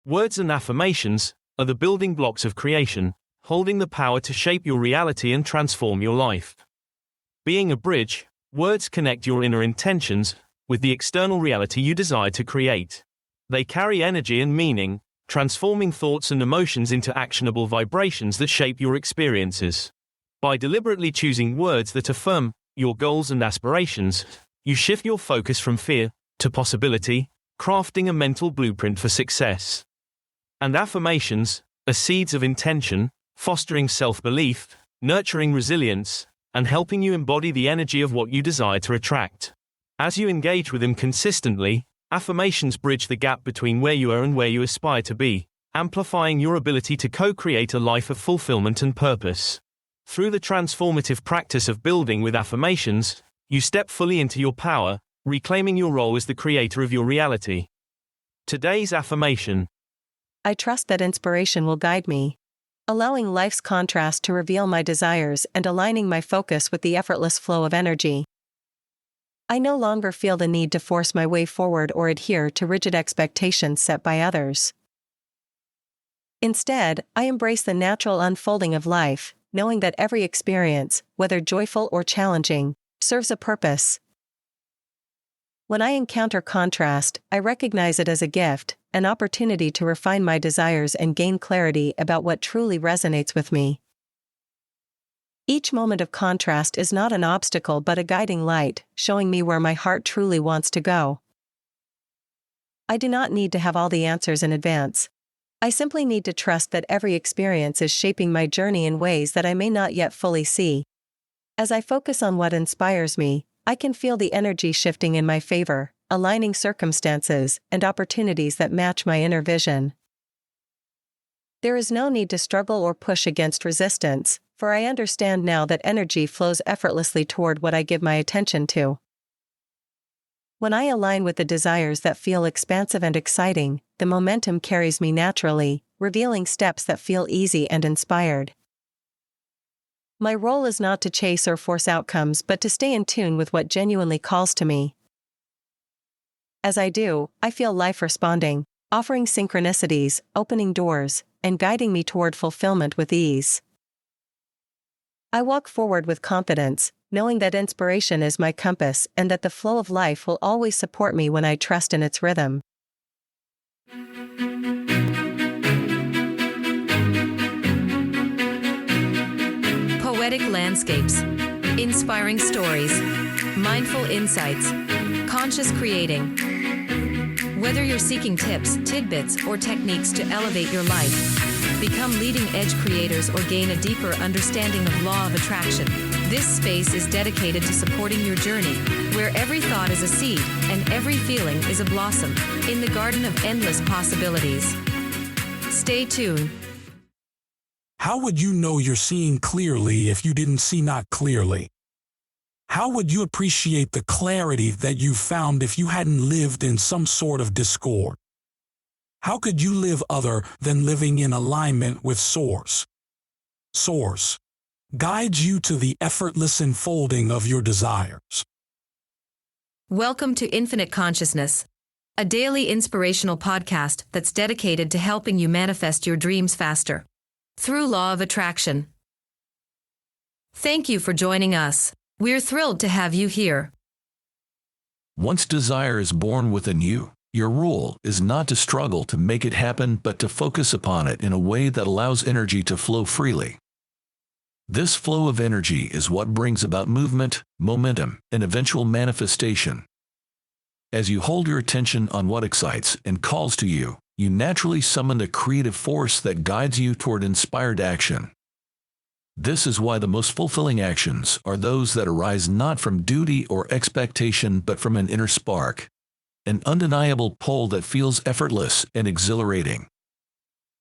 Words and affirmations are the building blocks of creation, holding the power to shape your reality and transform your life. Being a bridge, words connect your inner intentions with the external reality you desire to create. They carry energy and meaning, transforming thoughts and emotions into actionable vibrations that shape your experiences. By deliberately choosing words that affirm your goals and aspirations, you shift your focus from fear to possibility, crafting a mental blueprint for success. And affirmations are seeds of intention, fostering self-belief, nurturing resilience, and helping you embody the energy of what you desire to attract. As you engage with them consistently, affirmations bridge the gap between where you are and where you aspire to be, amplifying your ability to co-create a life of fulfillment and purpose. Through the transformative practice of building with affirmations, you step fully into your power, reclaiming your role as the creator of your reality. Today's affirmation: I trust that inspiration will guide me, allowing life's contrast to reveal my desires and aligning my focus with the effortless flow of energy. I no longer feel the need to force my way forward or adhere to rigid expectations set by others. Instead, I embrace the natural unfolding of life, knowing that every experience, whether joyful or challenging, serves a purpose. When I encounter contrast, I recognize it as a gift, an opportunity to refine my desires and gain clarity about what truly resonates with me. Each moment of contrast is not an obstacle but a guiding light, showing me where my heart truly wants to go. I do not need to have all the answers in advance. I simply need to trust that every experience is shaping my journey in ways that I may not yet fully see. As I focus on what inspires me, I can feel the energy shifting in my favor, aligning circumstances and opportunities that match my inner vision. There is no need to struggle or push against resistance, for I understand now that energy flows effortlessly toward what I give my attention to. When I align with the desires that feel expansive and exciting, the momentum carries me naturally, revealing steps that feel easy and inspired. My role is not to chase or force outcomes but to stay in tune with what genuinely calls to me. As I do, I feel life responding, offering synchronicities, opening doors, and guiding me toward fulfillment with ease. I walk forward with confidence, knowing that inspiration is my compass and that the flow of life will always support me when I trust in its rhythm. Poetic landscapes, inspiring stories, mindful insights, conscious creating. Whether you're seeking tips, tidbits, or techniques to elevate your life, become leading-edge creators or gain a deeper understanding of law of attraction, this space is dedicated to supporting your journey, where every thought is a seed and every feeling is a blossom, in the garden of endless possibilities. Stay tuned. How would you know you're seeing clearly if you didn't see not clearly? How would you appreciate the clarity that you found if you hadn't lived in some sort of discord? How could you live other than living in alignment with Source? Source guides you to the effortless unfolding of your desires. Welcome to Infinite Consciousness, a daily inspirational podcast that's dedicated to helping you manifest your dreams faster through law of attraction. Thank you for joining us. We're thrilled to have you here. Once desire is born within you, your role is not to struggle to make it happen but to focus upon it in a way that allows energy to flow freely. This flow of energy is what brings about movement, momentum, and eventual manifestation. As you hold your attention on what excites and calls to you, you naturally summon a creative force that guides you toward inspired action. This is why the most fulfilling actions are those that arise not from duty or expectation but from an inner spark, an undeniable pull that feels effortless and exhilarating.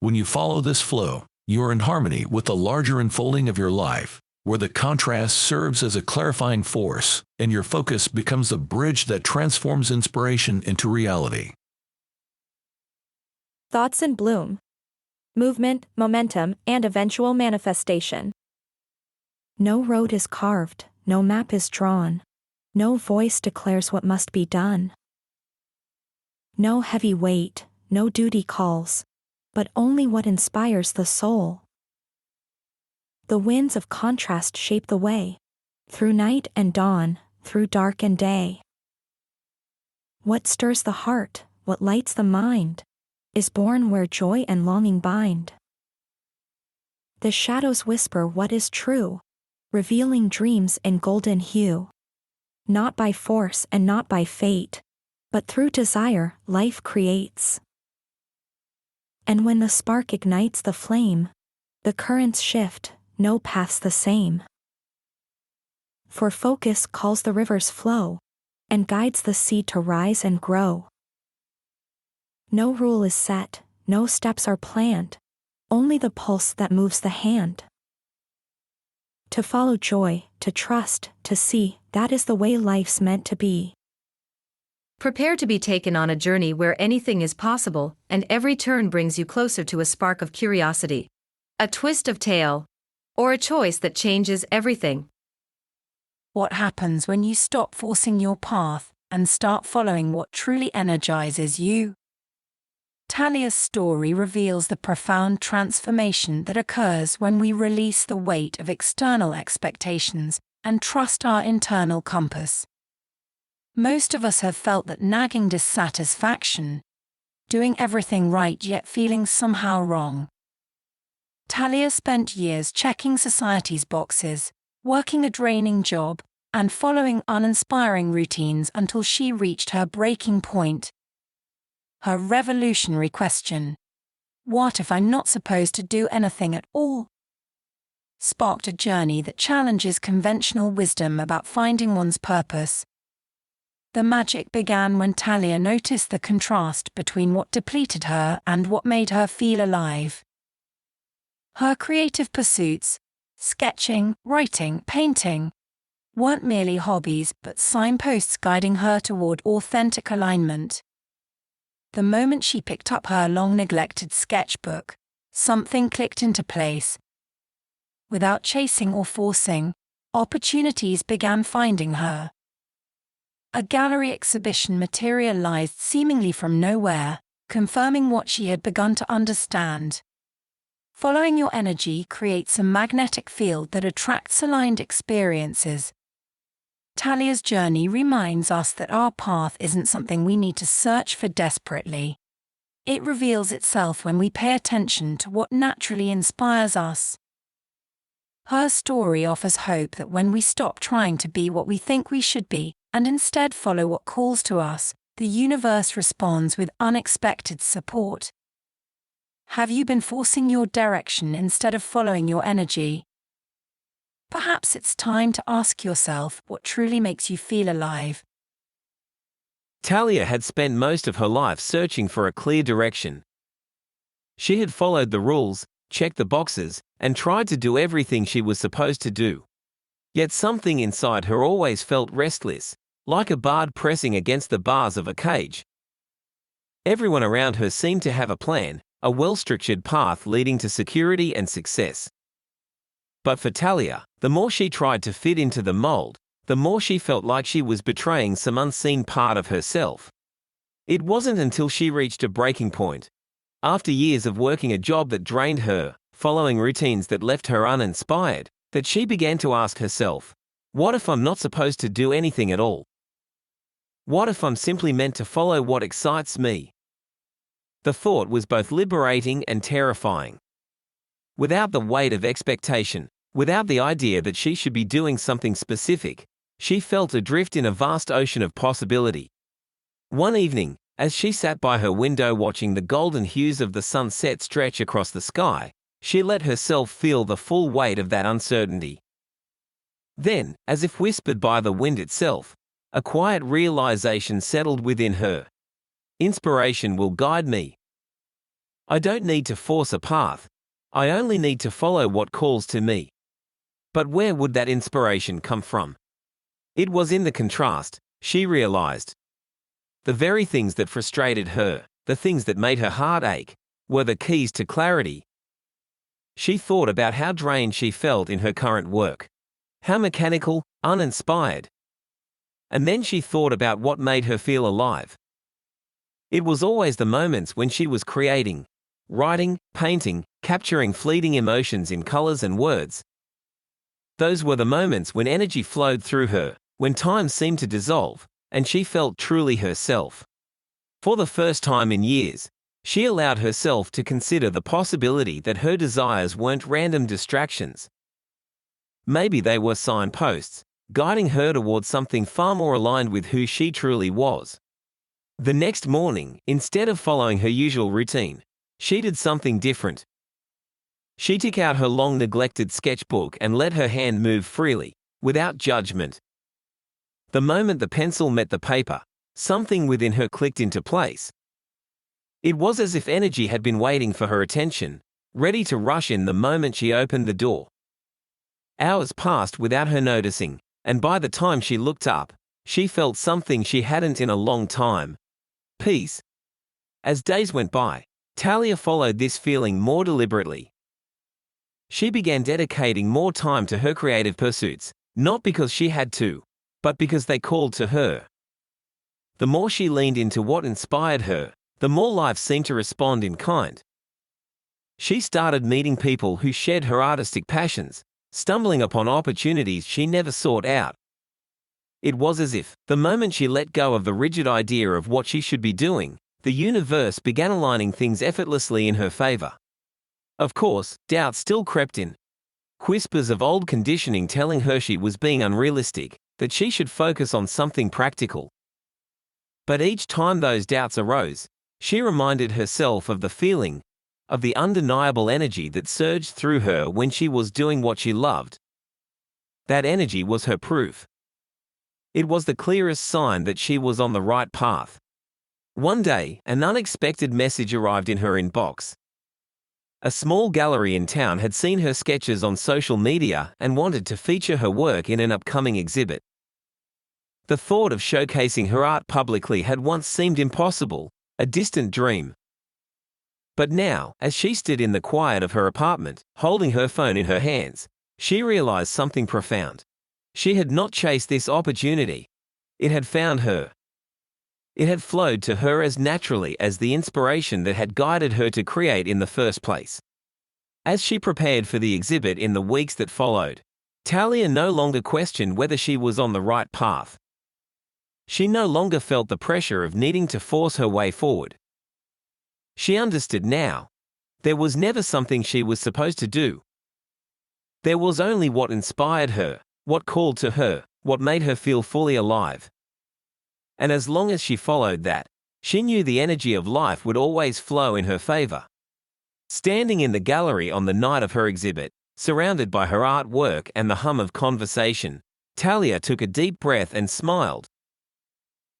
When you follow this flow, you are in harmony with the larger unfolding of your life, where the contrast serves as a clarifying force, and your focus becomes the bridge that transforms inspiration into reality. Thoughts in bloom. Movement, momentum, and eventual manifestation. No road is carved, no map is drawn. No voice declares what must be done. No heavy weight, no duty calls, but only what inspires the soul. The winds of contrast shape the way, through night and dawn, through dark and day. What stirs the heart, what lights the mind, is born where joy and longing bind. The shadows whisper what is true, revealing dreams in golden hue. Not by force and not by fate, but through desire life creates. And when the spark ignites the flame, the currents shift, no path's the same. For focus calls the river's flow, and guides the seed to rise and grow. No rule is set, no steps are planned, only the pulse that moves the hand. To follow joy, to trust, to see, that is the way life's meant to be. Prepare to be taken on a journey where anything is possible, and every turn brings you closer to a spark of curiosity, a twist of tale, or a choice that changes everything. What happens when you stop forcing your path and start following what truly energizes you? Talia's story reveals the profound transformation that occurs when we release the weight of external expectations and trust our internal compass. Most of us have felt that nagging dissatisfaction, doing everything right yet feeling somehow wrong. Talia spent years checking society's boxes, working a draining job, and following uninspiring routines until she reached her breaking point. Her revolutionary question, "What if I'm not supposed to do anything at all?" sparked a journey that challenges conventional wisdom about finding one's purpose. The magic began when Talia noticed the contrast between what depleted her and what made her feel alive. Her creative pursuits, sketching, writing, painting, weren't merely hobbies but signposts guiding her toward authentic alignment. The moment she picked up her long-neglected sketchbook, something clicked into place. Without chasing or forcing, opportunities began finding her. A gallery exhibition materialized seemingly from nowhere, confirming what she had begun to understand. Following your energy creates a magnetic field that attracts aligned experiences. Talia's journey reminds us that our path isn't something we need to search for desperately. It reveals itself when we pay attention to what naturally inspires us. Her story offers hope that when we stop trying to be what we think we should be, and instead follow what calls to us, the universe responds with unexpected support. Have you been forcing your direction instead of following your energy? Perhaps it's time to ask yourself what truly makes you feel alive. Talia had spent most of her life searching for a clear direction. She had followed the rules, checked the boxes, and tried to do everything she was supposed to do. Yet something inside her always felt restless, like a bird pressing against the bars of a cage. Everyone around her seemed to have a plan, a well-structured path leading to security and success. But for Talia, the more she tried to fit into the mold, the more she felt like she was betraying some unseen part of herself. It wasn't until she reached a breaking point, after years of working a job that drained her, following routines that left her uninspired, that she began to ask herself, what if I'm not supposed to do anything at all? What if I'm simply meant to follow what excites me? The thought was both liberating and terrifying. Without the weight of expectation, without the idea that she should be doing something specific, she felt adrift in a vast ocean of possibility. One evening, as she sat by her window watching the golden hues of the sunset stretch across the sky, she let herself feel the full weight of that uncertainty. Then, as if whispered by the wind itself, a quiet realization settled within her. Inspiration will guide me. I don't need to force a path. I only need to follow what calls to me. But where would that inspiration come from? It was in the contrast, she realized. The very things that frustrated her, the things that made her heart ache, were the keys to clarity. She thought about how drained she felt in her current work. How mechanical, uninspired. And then she thought about what made her feel alive. It was always the moments when she was creating, writing, painting, capturing fleeting emotions in colors and words. Those were the moments when energy flowed through her, when time seemed to dissolve, and she felt truly herself. For the first time in years, she allowed herself to consider the possibility that her desires weren't random distractions. Maybe they were signposts, guiding her towards something far more aligned with who she truly was. The next morning, instead of following her usual routine, she did something different. She took out her long-neglected sketchbook and let her hand move freely, without judgment. The moment the pencil met the paper, something within her clicked into place. It was as if energy had been waiting for her attention, ready to rush in the moment she opened the door. Hours passed without her noticing, and by the time she looked up, she felt something she hadn't in a long time: peace. As days went by, Talia followed this feeling more deliberately. She began dedicating more time to her creative pursuits, not because she had to, but because they called to her. The more she leaned into what inspired her, the more life seemed to respond in kind. She started meeting people who shared her artistic passions, stumbling upon opportunities she never sought out. It was as if, the moment she let go of the rigid idea of what she should be doing, the universe began aligning things effortlessly in her favor. Of course, doubt still crept in. Whispers of old conditioning telling her she was being unrealistic, that she should focus on something practical. But each time those doubts arose, she reminded herself of the feeling, of the undeniable energy that surged through her when she was doing what she loved. That energy was her proof. It was the clearest sign that she was on the right path. One day, an unexpected message arrived in her inbox. A small gallery in town had seen her sketches on social media and wanted to feature her work in an upcoming exhibit. The thought of showcasing her art publicly had once seemed impossible, a distant dream. But now, as she stood in the quiet of her apartment, holding her phone in her hands, she realized something profound. She had not chased this opportunity. It had found her. It had flowed to her as naturally as the inspiration that had guided her to create in the first place. As she prepared for the exhibit in the weeks that followed, Talia no longer questioned whether she was on the right path. She no longer felt the pressure of needing to force her way forward. She understood now. There was never something she was supposed to do. There was only what inspired her, what called to her, what made her feel fully alive. And as long as she followed that, she knew the energy of life would always flow in her favor. Standing in the gallery on the night of her exhibit, surrounded by her artwork and the hum of conversation, Talia took a deep breath and smiled.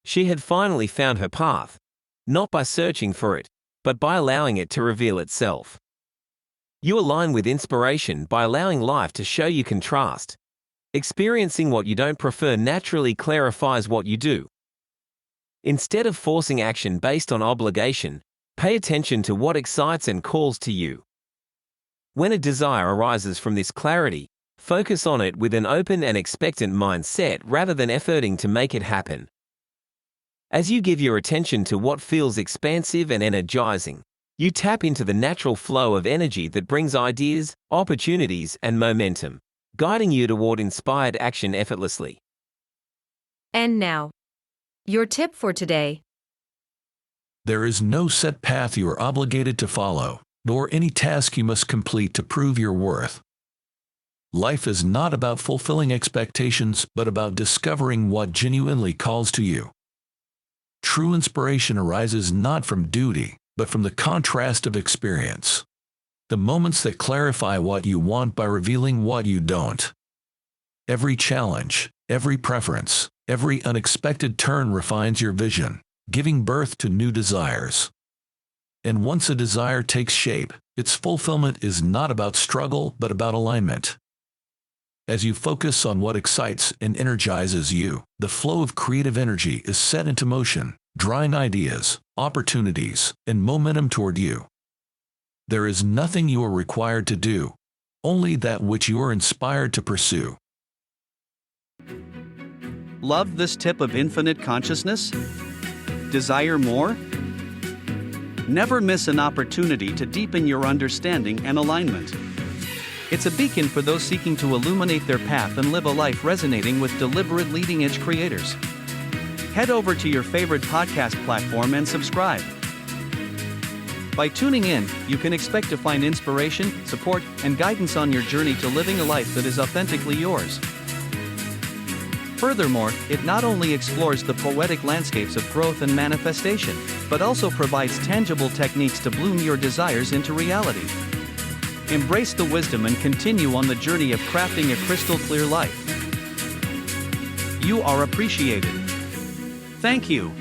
She had finally found her path, not by searching for it, but by allowing it to reveal itself. You align with inspiration by allowing life to show you contrast. Experiencing what you don't prefer naturally clarifies what you do. Instead of forcing action based on obligation, pay attention to what excites and calls to you. When a desire arises from this clarity, focus on it with an open and expectant mindset rather than efforting to make it happen. As you give your attention to what feels expansive and energizing, you tap into the natural flow of energy that brings ideas, opportunities, and momentum, guiding you toward inspired action effortlessly. And now, your tip for today. There is no set path you are obligated to follow, nor any task you must complete to prove your worth. Life is not about fulfilling expectations, but about discovering what genuinely calls to you. True inspiration arises not from duty, but from the contrast of experience. The moments that clarify what you want by revealing what you don't. Every challenge, every preference, every unexpected turn refines your vision, giving birth to new desires. And once a desire takes shape, its fulfillment is not about struggle but about alignment. As you focus on what excites and energizes you, the flow of creative energy is set into motion, drawing ideas, opportunities, and momentum toward you. There is nothing you are required to do, only that which you are inspired to pursue. Love this tip of infinite consciousness? Desire more? Never miss an opportunity to deepen your understanding and alignment. It's a beacon for those seeking to illuminate their path and live a life resonating with deliberate leading-edge creators. Head over to your favorite podcast platform and subscribe. By tuning in, you can expect to find inspiration, support, and guidance on your journey to living a life that is authentically yours. Furthermore, it not only explores the poetic landscapes of growth and manifestation, but also provides tangible techniques to bloom your desires into reality. Embrace the wisdom and continue on the journey of crafting a crystal clear life. You are appreciated. Thank you.